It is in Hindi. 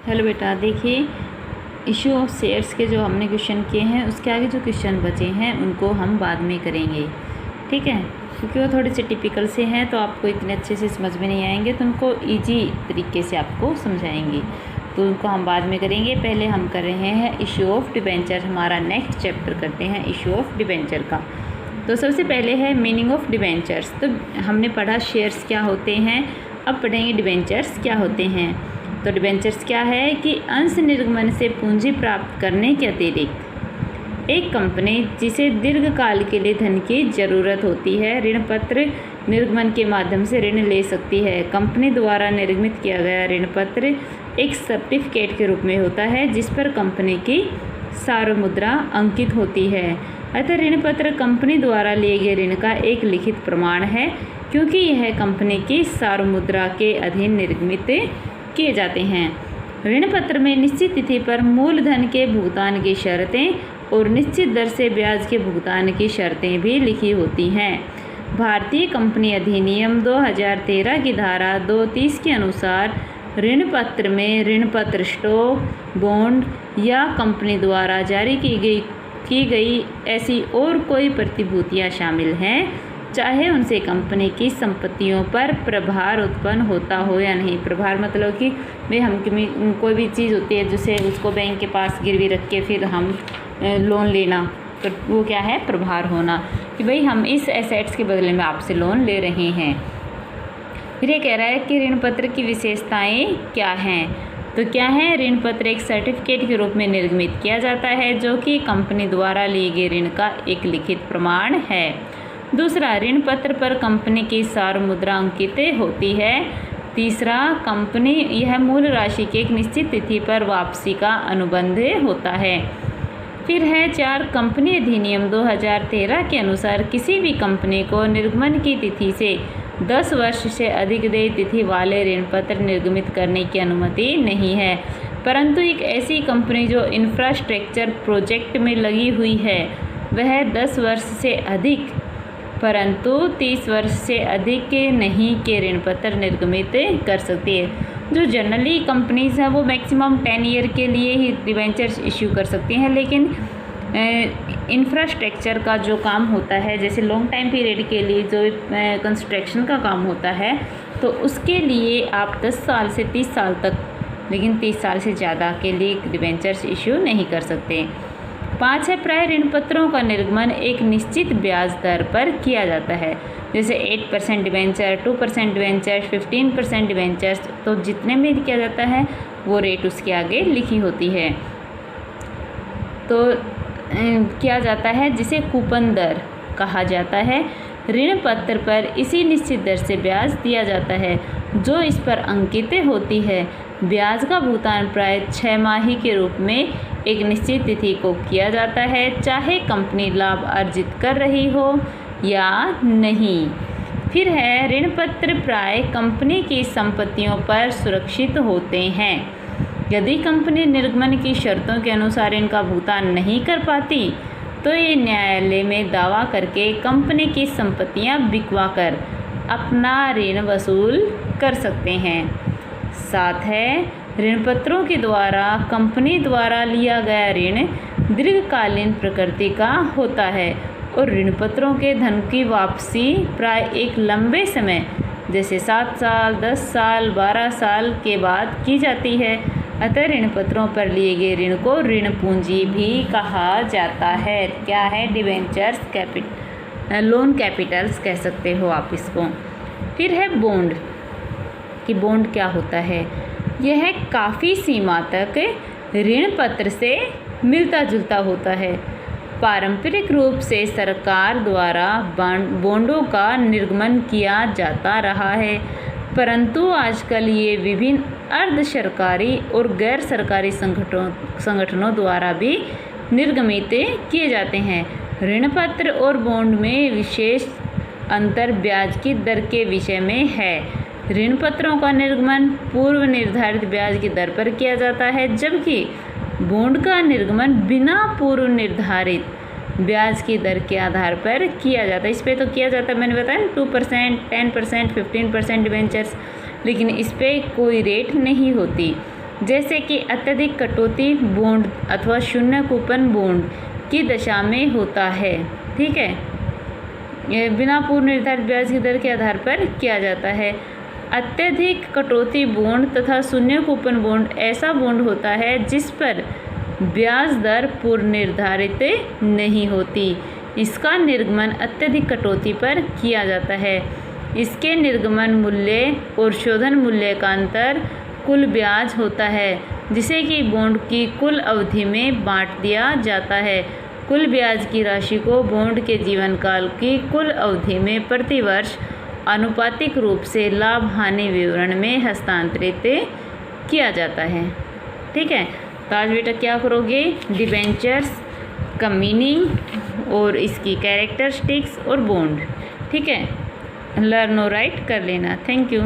हेलो बेटा, देखिए इशू ऑफ शेयर्स के जो हमने क्वेश्चन किए हैं उसके आगे जो क्वेश्चन बचे हैं उनको हम बाद में करेंगे, ठीक है। क्योंकि वो थोड़े से टिपिकल से हैं तो आपको इतने अच्छे से समझ में नहीं आएंगे, तो उनको इजी तरीके से आपको समझाएंगे, तो उनको हम बाद में करेंगे। पहले हम कर रहे हैं इशू ऑफ डिबेंचर, हमारा नेक्स्ट चैप्टर करते हैं इशू ऑफ डिबेंचर का। तो सबसे पहले है मीनिंग ऑफ डिबेंचर्स। तो हमने पढ़ा शेयर्स क्या होते हैं, अब पढ़ेंगे डिबेंचर्स क्या होते हैं। तो डिबेंचर्स क्या है कि अंश निर्गमन से पूंजी प्राप्त करने के अतिरिक्त एक कंपनी जिसे दीर्घकाल के लिए धन की ज़रूरत होती है ऋण पत्र निर्गमन के माध्यम से ऋण ले सकती है। कंपनी द्वारा निर्गमित किया गया ऋण पत्र एक सर्टिफिकेट के रूप में होता है जिस पर कंपनी की सार्वमुद्रा अंकित होती है। अतः ऋण पत्र कंपनी द्वारा लिए गए ऋण का एक लिखित प्रमाण है, क्योंकि यह कंपनी की सार्वमुद्रा के अधीन निर्गमित किए जाते हैं। ऋण पत्र में निश्चित तिथि पर मूलधन के भुगतान की शर्तें और निश्चित दर से ब्याज के भुगतान की शर्तें भी लिखी होती हैं। भारतीय कंपनी अधिनियम 2013 की धारा 230 के अनुसार ऋण पत्र में ऋण पत्र, स्टॉक, बॉन्ड या कंपनी द्वारा जारी की गई ऐसी और कोई प्रतिभूतियां शामिल हैं, चाहे उनसे कंपनी की संपत्तियों पर प्रभार उत्पन्न होता हो या नहीं। प्रभार मतलब कि भाई हम कोई भी चीज़ होती है जिसे उसको बैंक के पास गिरवी रख के फिर हम लोन लेना, तो वो क्या है, प्रभार होना, कि भाई हम इस एसेट्स के बदले में आपसे लोन ले रहे हैं। फिर ये कह रहा है कि ऋण पत्र की विशेषताएं क्या हैं। तो क्या है, ऋण पत्र एक सर्टिफिकेट के रूप में निर्गमित किया जाता है जो कि कंपनी द्वारा लिए गए ऋण का एक लिखित प्रमाण है। दूसरा, ऋण पत्र पर कंपनी की सार्वमुद्रा अंकित होती है। तीसरा, कंपनी यह मूल राशि की एक निश्चित तिथि पर वापसी का अनुबंध होता है। फिर है 4, कंपनी अधिनियम 2013 के अनुसार किसी भी कंपनी को निर्गमन की तिथि से 10 वर्ष से अधिक देय तिथि वाले ऋण पत्र निर्गमित करने की अनुमति नहीं है, परंतु एक ऐसी कंपनी जो इंफ्रास्ट्रक्चर प्रोजेक्ट में लगी हुई है वह 10 वर्ष से अधिक परंतु 30 वर्ष से अधिक के नहीं के ऋण पत्र निर्गमित कर सकती है। जो जनरली कंपनीज हैं वो मैक्सिमम 10 ईयर के लिए ही डिबेंचर्स इश्यू कर सकती हैं, लेकिन इंफ्रास्ट्रक्चर का जो काम होता है, जैसे लॉन्ग टाइम पीरियड के लिए जो कंस्ट्रक्शन का काम होता है, तो उसके लिए आप 10 साल से 30 साल तक, लेकिन 30 साल से ज़्यादा के लिए डिबेंचर्स इश्यू नहीं कर सकते। 5 है, प्राय ऋण पत्रों का निर्गमन एक निश्चित ब्याज दर पर किया जाता है, जैसे 8% डिबेंचर, 2% डिबेंचर, 15% डिबेंचर्स, तो जितने में किया जाता है वो रेट उसके आगे लिखी होती है। तो किया जाता है जिसे कूपन दर कहा जाता है। ऋण पत्र पर इसी निश्चित दर से ब्याज दिया जाता है जो इस पर अंकित होती है। ब्याज का भुगतान प्राय 6 माही के रूप में एक निश्चित तिथि को किया जाता है, चाहे कंपनी लाभ अर्जित कर रही हो या नहीं। फिर है, ऋण पत्र प्राय कंपनी की संपत्तियों पर सुरक्षित होते हैं। यदि कंपनी निर्गमन की शर्तों के अनुसार इनका भुगतान नहीं कर पाती तो ये न्यायालय में दावा करके कंपनी की संपत्तियां बिकवा कर अपना ऋण वसूल कर सकते हैं। 7 है, ऋण पत्रों के द्वारा कंपनी द्वारा लिया गया ऋण दीर्घकालीन प्रकृति का होता है और ऋण पत्रों के धन की वापसी प्राय एक लंबे समय जैसे 7 साल, 10 साल, 12 साल के बाद की जाती है। अतः ऋण पत्रों पर लिए गए ऋण को ऋण पूंजी भी कहा जाता है। क्या है, डिबेंचर्स लोन कैपिटल्स कह सकते हो आप इसको। फिर है बॉन्ड, कि बॉन्ड क्या होता है। यह काफ़ी सीमा तक ऋण पत्र से मिलता जुलता होता है। पारंपरिक रूप से सरकार द्वारा बॉन्डों का निर्गमन किया जाता रहा है, परंतु आजकल ये विभिन्न अर्ध सरकारी और गैर सरकारी संगठनों द्वारा भी निर्गमित किए जाते हैं। ऋण पत्र और बॉन्ड में विशेष अंतर ब्याज की दर के विषय में है। ऋण पत्रों का निर्गमन पूर्व निर्धारित ब्याज की दर पर किया जाता है, जबकि बॉन्ड का निर्गमन बिना पूर्व निर्धारित ब्याज की दर के आधार पर किया जाता है। इस पे तो किया जाता है, मैंने बताया 2%, 10%, 15% डिबेंचर्स, लेकिन इस पे कोई रेट नहीं होती। जैसे कि अत्यधिक कटौती बॉन्ड अथवा शून्य कूपन बॉन्ड की दशा में होता है। ठीक है, ये बिना पूर्व निर्धारित ब्याज की दर के आधार पर किया जाता है। अत्यधिक कटौती बॉन्ड तथा शून्य कूपन बॉन्ड ऐसा बॉन्ड होता है जिस पर ब्याज दर पूर्व निर्धारित नहीं होती। इसका निर्गमन अत्यधिक कटौती पर किया जाता है। इसके निर्गमन मूल्य और शोधन मूल्य का अंतर कुल ब्याज होता है, जिसे कि बॉन्ड की कुल अवधि में बांट दिया जाता है। कुल ब्याज की राशि को बॉन्ड के जीवन काल की कुल अवधि में प्रतिवर्ष आनुपातिक रूप से लाभ हानि विवरण में हस्तांतरित किया जाता है। ठीक है, तो आज बेटा क्या करोगे, डिबेंचर्स का मीनिंग और इसकी कैरेक्टरिस्टिक्स और बॉन्ड। ठीक है, लर्न और राइट कर लेना। Thank you.